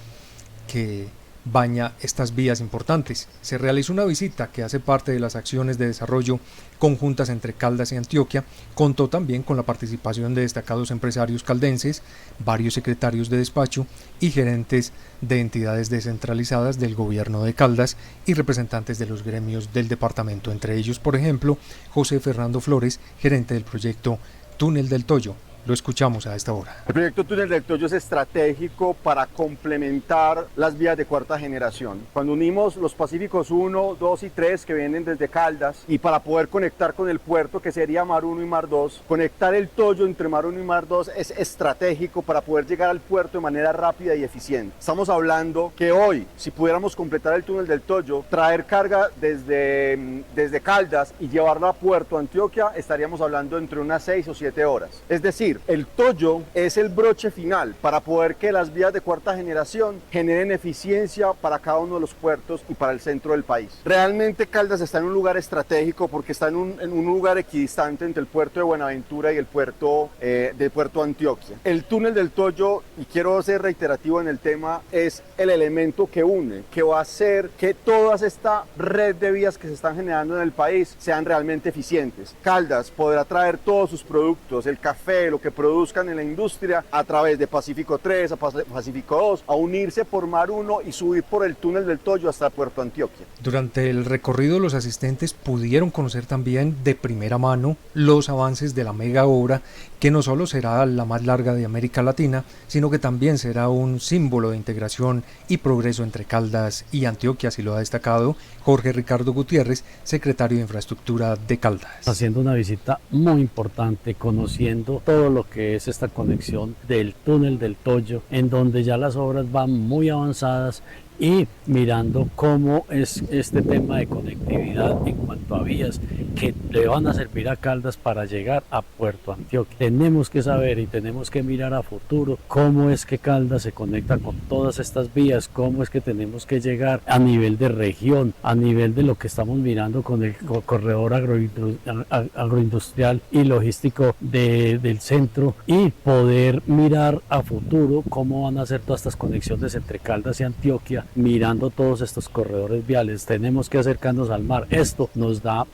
que baña estas vías importantes. Se realizó una visita que hace parte de las acciones de desarrollo conjuntas entre Caldas y Antioquia. Contó también con la participación de destacados empresarios caldenses, varios secretarios de despacho y gerentes de entidades descentralizadas del gobierno de Caldas y representantes de los gremios del departamento, entre ellos, por ejemplo, José Fernando Flores, gerente del proyecto Túnel del Toyo. Lo escuchamos a esta hora. El proyecto Túnel del Toyo es estratégico para complementar las vías de cuarta generación. Cuando unimos los Pacíficos 1, 2 y 3 que vienen desde Caldas, y para poder conectar con el puerto, que sería Mar 1 y Mar 2, conectar el Toyo entre Mar 1 y Mar 2 es estratégico para poder llegar al puerto de manera rápida y eficiente. Estamos hablando que hoy, si pudiéramos completar el Túnel del Toyo, traer carga desde Caldas y llevarla a Puerto Antioquia, estaríamos hablando entre unas 6 o 7 horas. Es decir, el Toyo es el broche final para poder que las vías de cuarta generación generen eficiencia para cada uno de los puertos y para el centro del país. Realmente Caldas está en un lugar estratégico porque está en un lugar equidistante entre el puerto de Buenaventura y el puerto del puerto Antioquia. El túnel del Toyo, y quiero ser reiterativo en el tema, es el elemento que une, que va a hacer que toda esta red de vías que se están generando en el país sean realmente eficientes. Caldas podrá traer todos sus productos, el café, lo que produzcan en la industria, a través de Pacífico 3 a Pacífico 2, a unirse por Mar 1 y subir por el túnel del Toyo hasta Puerto Antioquia. Durante el recorrido, los asistentes pudieron conocer también de primera mano los avances de la mega obra, que no solo será la más larga de América Latina, sino que también será un símbolo de integración y progreso entre Caldas y Antioquia, así lo ha destacado Jorge Ricardo Gutiérrez, secretario de Infraestructura de Caldas. Haciendo una visita muy importante, conociendo todo lo que es esta conexión del túnel del Toyo, en donde ya las obras van muy avanzadas, y mirando cómo es este tema de conectividad en cuanto a vías que le van a servir a Caldas para llegar a Puerto Antioquia. Tenemos que saber y tenemos que mirar a futuro cómo es que Caldas se conecta con todas estas vías, cómo es que tenemos que llegar a nivel de región, a nivel de lo que estamos mirando con el corredor agroindustrial y logístico del centro, y poder mirar a futuro cómo van a ser todas estas conexiones entre Caldas y Antioquia, mirando todos estos corredores viales. Tenemos que acercarnos al mar. Esto nos da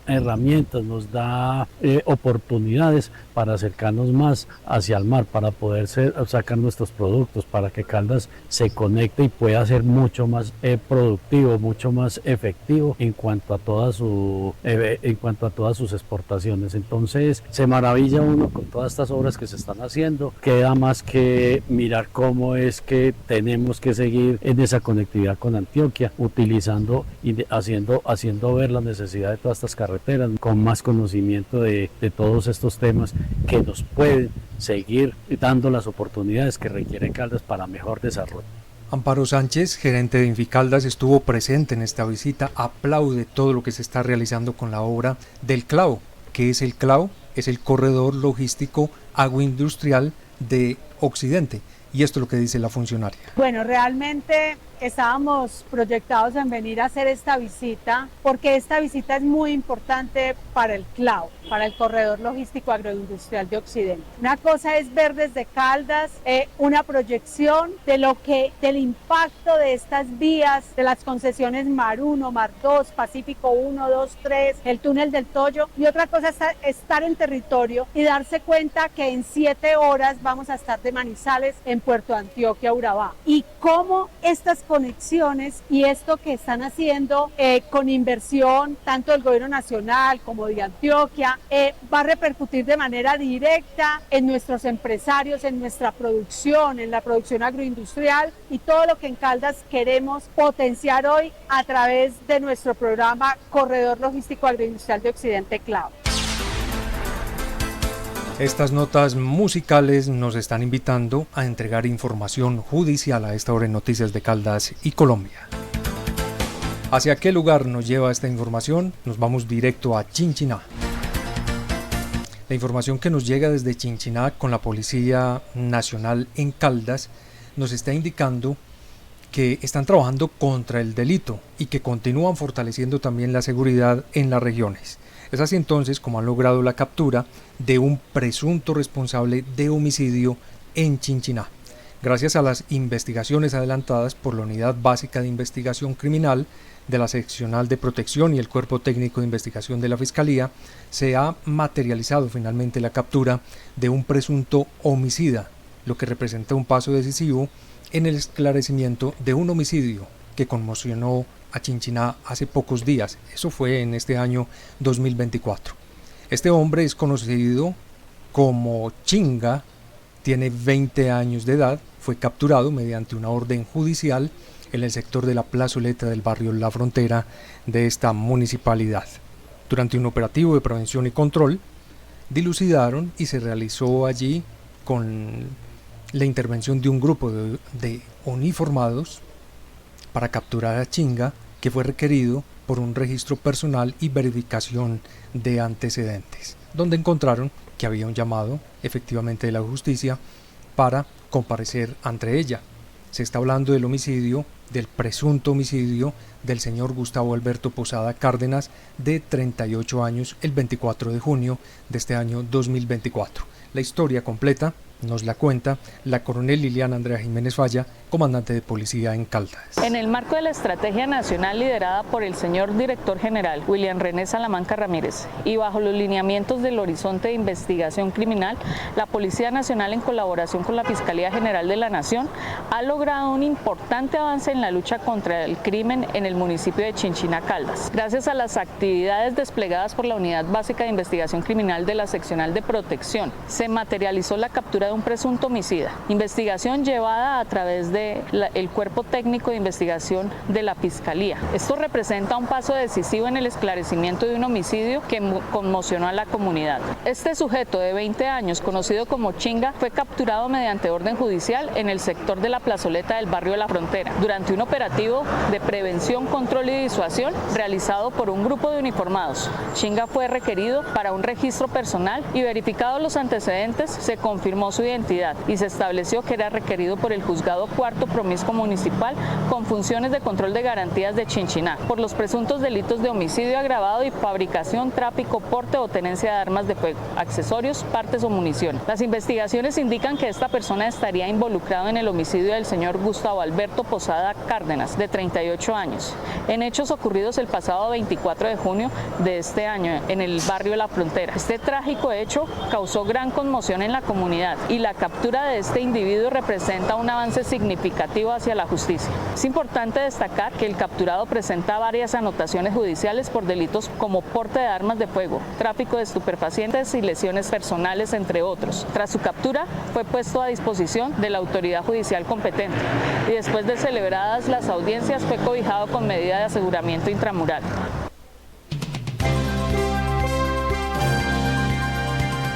herramientas, nos da oportunidades para acercarnos más hacia el mar, para poder sacar nuestros productos, para que Caldas se conecte y pueda ser mucho más productivo, mucho más efectivo en cuanto a todas sus exportaciones. Entonces se maravilla uno con todas estas obras que se están haciendo. Queda más que mirar cómo es que tenemos que seguir en esa conectividad con Antioquia, utilizando y haciendo ver la necesidad de todas estas carreteras, con más conocimiento de todos estos temas que nos pueden seguir dando las oportunidades que requiere Caldas para mejor desarrollo. Amparo Sánchez, gerente de Inficaldas, estuvo presente en esta visita. Aplaude todo lo que se está realizando con la obra del CLAO. ¿Qué es el CLAO? Es el corredor logístico agroindustrial de Occidente. Y esto es lo que dice la funcionaria. Bueno, realmente estábamos proyectados en venir a hacer esta visita porque esta visita es muy importante para el CLAO, para el Corredor Logístico Agroindustrial de Occidente. Una cosa es ver desde Caldas una proyección del impacto de estas vías, de las concesiones Mar 1, Mar 2, Pacífico 1, 2, 3, el túnel del Toyo, y otra cosa es estar en territorio y darse cuenta que en 7 horas vamos a estar de Manizales en Puerto Antioquia, Urabá, y cómo estas conexiones y esto que están haciendo con inversión, tanto del gobierno nacional como de Antioquia, va a repercutir de manera directa en nuestros empresarios, en nuestra producción, en la producción agroindustrial y todo lo que en Caldas queremos potenciar hoy a través de nuestro programa Corredor Logístico Agroindustrial de Occidente CLAO. Estas notas musicales nos están invitando a entregar información judicial a esta hora en Noticias de Caldas y Colombia. ¿Hacia qué lugar nos lleva esta información? Nos vamos directo a Chinchiná. La información que nos llega desde Chinchiná con la Policía Nacional en Caldas nos está indicando que están trabajando contra el delito y que continúan fortaleciendo también la seguridad en las regiones. Es así entonces como han logrado la captura de un presunto responsable de homicidio en Chinchiná. Gracias a las investigaciones adelantadas por la Unidad Básica de Investigación Criminal de la Seccional de Protección y el Cuerpo Técnico de Investigación de la Fiscalía, se ha materializado finalmente la captura de un presunto homicida, lo que representa un paso decisivo en el esclarecimiento de un homicidio que conmocionó a Chinchiná hace pocos días. Eso fue en este año 2024. Este hombre es conocido como Chinga, tiene 20 años de edad, fue capturado mediante una orden judicial en el sector de la plazoleta del barrio La Frontera de esta municipalidad. Durante un operativo de prevención y control, dilucidaron y se realizó allí con la intervención de un grupo de uniformados para capturar a Chinga, que fue requerido por un registro personal y verificación de antecedentes, donde encontraron que había un llamado efectivamente de la justicia para comparecer ante ella. Se está hablando del homicidio, del presunto homicidio del señor Gustavo Alberto Posada Cárdenas, de 38 años, el 24 de junio de este año 2024. La historia completa nos la cuenta la coronel Liliana Andrea Jiménez Falla, comandante de policía en Caldas. En el marco de la estrategia nacional liderada por el señor director general William René Salamanca Ramírez y bajo los lineamientos del horizonte de investigación criminal, la Policía Nacional en colaboración con la Fiscalía General de la Nación ha logrado un importante avance en la lucha contra el crimen en el municipio de Chinchiná, Caldas. Gracias a las actividades desplegadas por la Unidad Básica de Investigación Criminal de la Seccional de Protección, se materializó la captura de un presunto homicida. Investigación llevada a través del Cuerpo Técnico de Investigación de la Fiscalía. Esto representa un paso decisivo en el esclarecimiento de un homicidio que conmocionó a la comunidad. Este sujeto de 20 años, conocido como Chinga, fue capturado mediante orden judicial en el sector de la plazoleta del barrio de La Frontera, durante un operativo de prevención, control y disuasión realizado por un grupo de uniformados. Chinga fue requerido para un registro personal y verificados los antecedentes, se confirmó su identidad y se estableció que era requerido por el Juzgado Cuarto Promiscuo Municipal con funciones de control de garantías de Chinchiná por los presuntos delitos de homicidio agravado y fabricación, tráfico, porte o tenencia de armas de fuego, accesorios, partes o municiones. Las investigaciones indican que esta persona estaría involucrado en el homicidio del señor Gustavo Alberto Posada Cárdenas, de 38 años, en hechos ocurridos el pasado 24 de junio de este año en el barrio La Frontera. Este trágico hecho causó gran conmoción en la comunidad y la captura de este individuo representa un avance significativo hacia la justicia. Es importante destacar que el capturado presenta varias anotaciones judiciales por delitos como porte de armas de fuego, tráfico de estupefacientes y lesiones personales, entre otros. Tras su captura, fue puesto a disposición de la autoridad judicial competente y después de celebradas las audiencias fue cobijado con medida de aseguramiento intramural.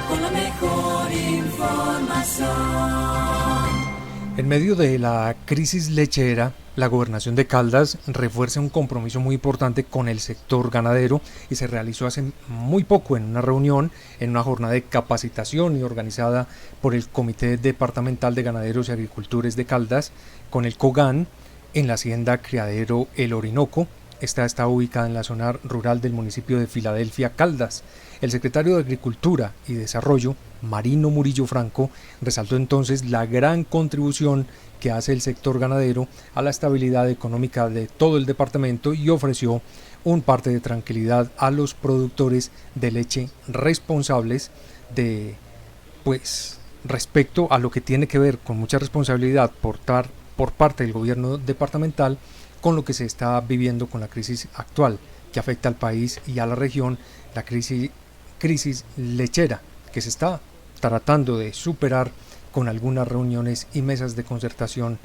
Con la mejor información. En medio de la crisis lechera, la Gobernación de Caldas refuerza un compromiso muy importante con el sector ganadero y se realizó hace muy poco en una reunión, en una jornada de capacitación y organizada por el Comité Departamental de Ganaderos y Agricultores de Caldas con el COGAN en la hacienda Criadero El Orinoco. Esta está ubicada en la zona rural del municipio de Filadelfia, Caldas. El secretario de Agricultura y Desarrollo, Marino Murillo Franco, resaltó entonces la gran contribución que hace el sector ganadero a la estabilidad económica de todo el departamento y ofreció un parte de tranquilidad a los productores de leche responsables respecto a lo que tiene que ver con mucha responsabilidad portar por parte del gobierno departamental con lo que se está viviendo con la crisis actual que afecta al país y a la región, la crisis lechera que se está tratando de superar con algunas reuniones y mesas de concertación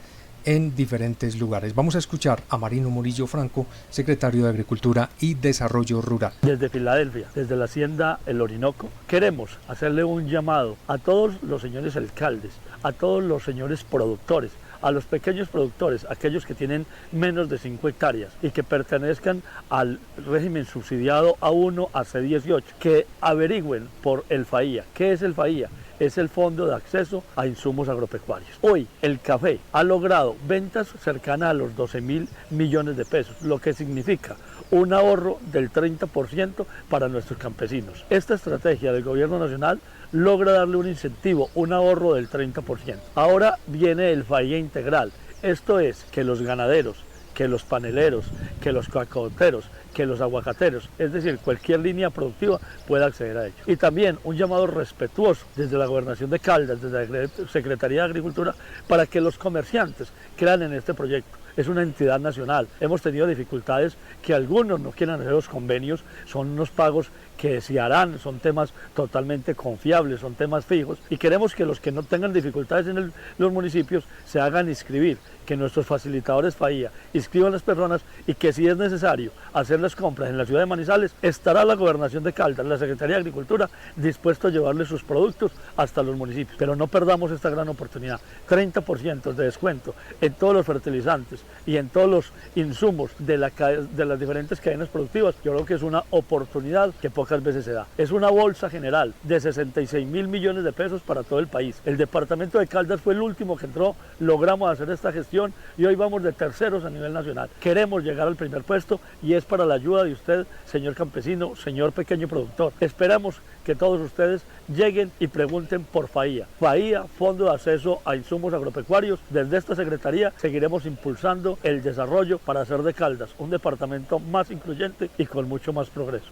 en diferentes lugares. Vamos a escuchar a Marino Murillo Franco, secretario de Agricultura y Desarrollo Rural. Desde Filadelfia, desde la Hacienda El Orinoco, queremos hacerle un llamado a todos los señores alcaldes, a todos los señores productores, a los pequeños productores, aquellos que tienen menos de 5 hectáreas y que pertenezcan al régimen subsidiado A1 a C18, que averigüen por el FAIA. ¿Qué es el FAIA? Es el Fondo de Acceso a Insumos Agropecuarios. Hoy el café ha logrado ventas cercanas a los 12.000 millones de pesos, lo que significa un ahorro del 30% para nuestros campesinos. Esta estrategia del gobierno nacional logra darle un incentivo, un ahorro del 30%. Ahora viene el FAIA integral, esto es que los ganaderos, que los paneleros, que los cacaoteros, que los aguacateros, es decir, cualquier línea productiva pueda acceder a ello. Y también un llamado respetuoso desde la Gobernación de Caldas, desde la Secretaría de Agricultura, para que los comerciantes crean en este proyecto. Es una entidad nacional. Hemos tenido dificultades que algunos no quieran hacer los convenios, son unos pagos que se harán, son temas totalmente confiables, son temas fijos y queremos que los que no tengan dificultades en los municipios se hagan inscribir, que nuestros facilitadores FAIA inscriban las personas y que si es necesario hacer las compras en la ciudad de Manizales, estará la Gobernación de Caldas, la Secretaría de Agricultura, dispuesto a llevarle sus productos hasta los municipios. Pero no perdamos esta gran oportunidad, 30% de descuento en todos los fertilizantes y en todos los insumos de las diferentes cadenas productivas. Yo creo que es una oportunidad que pocas veces se da. Es una bolsa general de 66.000 millones de pesos para todo el país. El departamento de Caldas fue el último que entró, logramos hacer esta gestión y hoy vamos de terceros a nivel nacional. Queremos llegar al primer puesto y es para la ayuda de usted, señor campesino, señor pequeño productor. Esperamos que todos ustedes lleguen y pregunten por FAIA. FAIA, Fondo de Acceso a Insumos Agropecuarios. Desde esta Secretaría seguiremos impulsando el desarrollo para hacer de Caldas un departamento más incluyente y con mucho más progreso.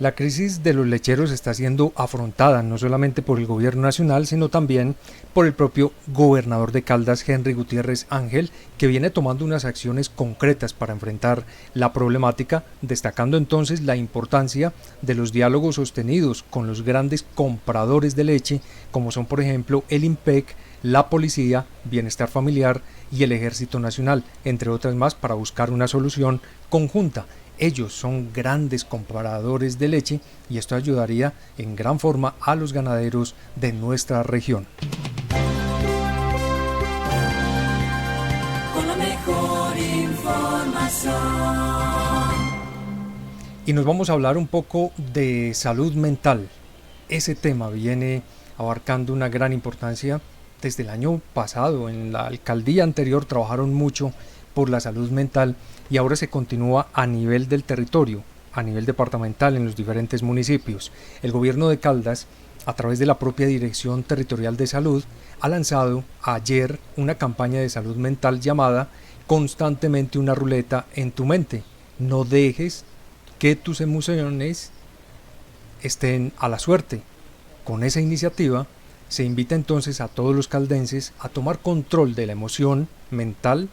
La crisis de los lecheros está siendo afrontada no solamente por el gobierno nacional, sino también por el propio gobernador de Caldas, Henry Gutiérrez Ángel, que viene tomando unas acciones concretas para enfrentar la problemática, destacando entonces la importancia de los diálogos sostenidos con los grandes compradores de leche, como son por ejemplo el IMPEC, la Policía, Bienestar Familiar y el Ejército Nacional, entre otras más, para buscar una solución conjunta. Ellos son grandes compradores de leche y esto ayudaría en gran forma a los ganaderos de nuestra región. Con la mejor información. Y nos vamos a hablar un poco de salud mental. Ese tema viene abarcando una gran importancia desde el año pasado. En la alcaldía anterior trabajaron mucho por la salud mental y ahora se continúa a nivel del territorio, a nivel departamental en los diferentes municipios. El gobierno de Caldas, a través de la propia Dirección Territorial de Salud, ha lanzado ayer una campaña de salud mental llamada Constantemente una ruleta en tu mente. No dejes que tus emociones estén a la suerte. Con esa iniciativa se invita entonces a todos los caldenses a tomar control de la emoción mental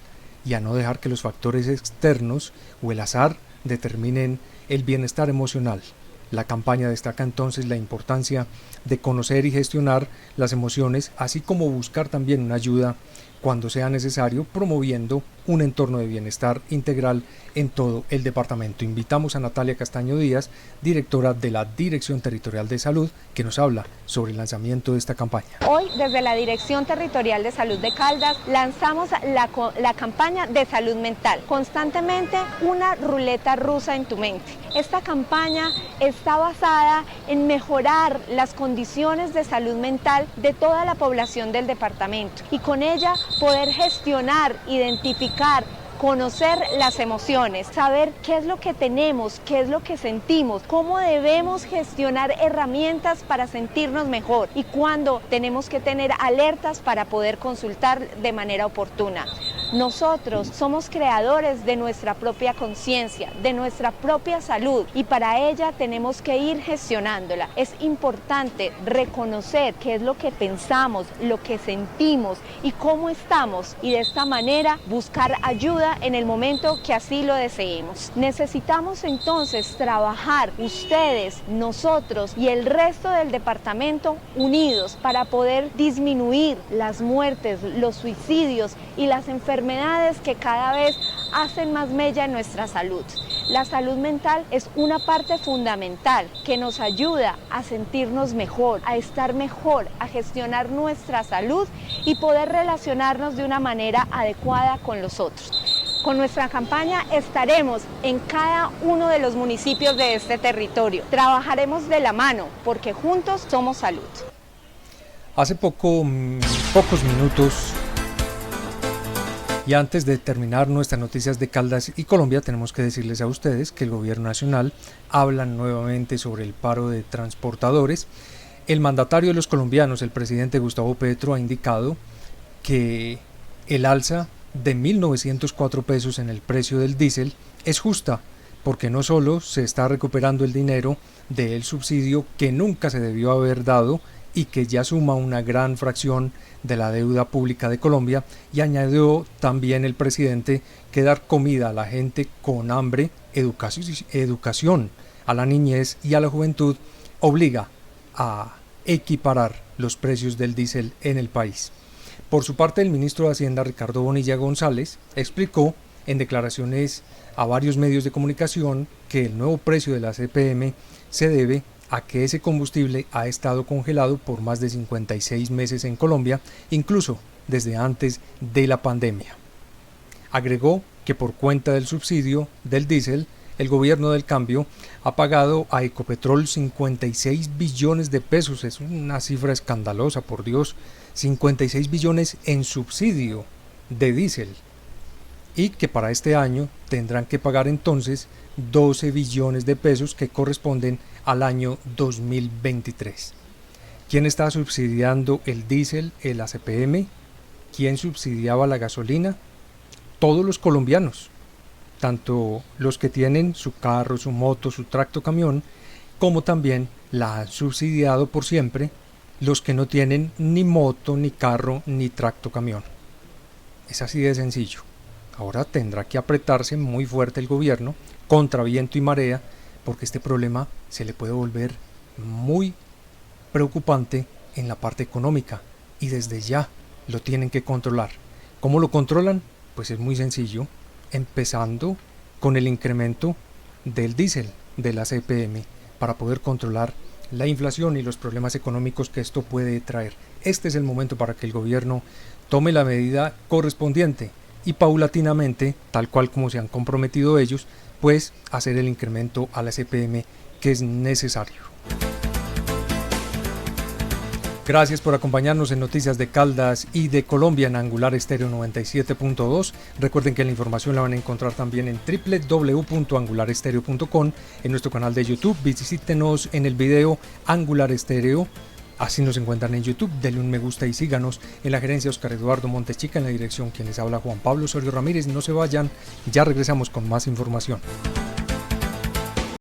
y a no dejar que los factores externos o el azar determinen el bienestar emocional. La campaña destaca entonces la importancia de conocer y gestionar las emociones, así como buscar también una ayuda cuando sea necesario, promoviendo un entorno de bienestar integral en todo el departamento. Invitamos a Natalia Castaño Díaz, directora de la Dirección Territorial de Salud, que nos habla sobre el lanzamiento de esta campaña. Hoy, desde la Dirección Territorial de Salud de Caldas, lanzamos la campaña de salud mental. Constantemente una ruleta rusa en tu mente. Esta campaña está basada en mejorar las condiciones de salud mental de toda la población del departamento y con ella poder gestionar, identificar, conocer las emociones, saber qué es lo que tenemos, qué es lo que sentimos, cómo debemos gestionar herramientas para sentirnos mejor y cuándo tenemos que tener alertas para poder consultar de manera oportuna. Nosotros somos creadores de nuestra propia conciencia, de nuestra propia salud, y para ella tenemos que ir gestionándola. Es importante reconocer qué es lo que pensamos, lo que sentimos y cómo estamos, y de esta manera buscar ayuda en el momento que así lo deseemos. Necesitamos entonces trabajar ustedes, nosotros y el resto del departamento unidos para poder disminuir las muertes, los suicidios y las enfermedades que cada vez hacen más mella en nuestra salud. La salud mental es una parte fundamental que nos ayuda a sentirnos mejor, a estar mejor, a gestionar nuestra salud y poder relacionarnos de una manera adecuada con los otros. Con nuestra campaña estaremos en cada uno de los municipios de este territorio. Trabajaremos de la mano porque juntos somos salud. Hace pocos minutos, y antes de terminar nuestras noticias de Caldas y Colombia, tenemos que decirles a ustedes que el gobierno nacional habla nuevamente sobre el paro de transportadores. El mandatario de los colombianos, el presidente Gustavo Petro, ha indicado que el alza de 1.904 pesos en el precio del diésel es justa, porque no solo se está recuperando el dinero del subsidio que nunca se debió haber dado y que ya suma una gran fracción de la deuda pública de Colombia, y añadió también el presidente que dar comida a la gente con hambre, educación a la niñez y a la juventud obliga a equiparar los precios del diésel en el país. Por su parte, el ministro de Hacienda, Ricardo Bonilla González, explicó en declaraciones a varios medios de comunicación que el nuevo precio de la CPM se debe a que ese combustible ha estado congelado por más de 56 meses en Colombia, incluso desde antes de la pandemia. Agregó que por cuenta del subsidio del diésel, el gobierno del cambio ha pagado a Ecopetrol 56 billones de pesos, es una cifra escandalosa, por Dios, 56 billones en subsidio de diésel, y que para este año tendrán que pagar entonces 12 billones de pesos que corresponden al año 2023. ¿Quién está subsidiando el diésel, el ACPM? ¿Quién subsidiaba la gasolina? Todos los colombianos, tanto los que tienen su carro, su moto, su tractocamión, como también la han subsidiado por siempre los que no tienen ni moto, ni carro, ni tractocamión. Es así de sencillo. Ahora tendrá que apretarse muy fuerte el gobierno, contra viento y marea, porque este problema se le puede volver muy preocupante en la parte económica, y desde ya lo tienen que controlar. ¿Cómo lo controlan? Pues es muy sencillo, empezando con el incremento del diésel, de la CPM, para poder controlar la inflación y los problemas económicos que esto puede traer. Este es el momento para que el gobierno tome la medida correspondiente y paulatinamente, tal cual como se han comprometido ellos, pues hacer el incremento a la CPM que es necesario. Gracias por acompañarnos en Noticias de Caldas y de Colombia en Angular Estéreo 97.2. Recuerden que la información la van a encontrar también en www.angularestereo.com, en nuestro canal de YouTube. Visítenos en el video Angular Estéreo. Así nos encuentran en YouTube, denle un me gusta y síganos. En la gerencia Oscar Eduardo Montechica, en la dirección quien les habla Juan Pablo Osorio Ramírez. No se vayan, ya regresamos con más información.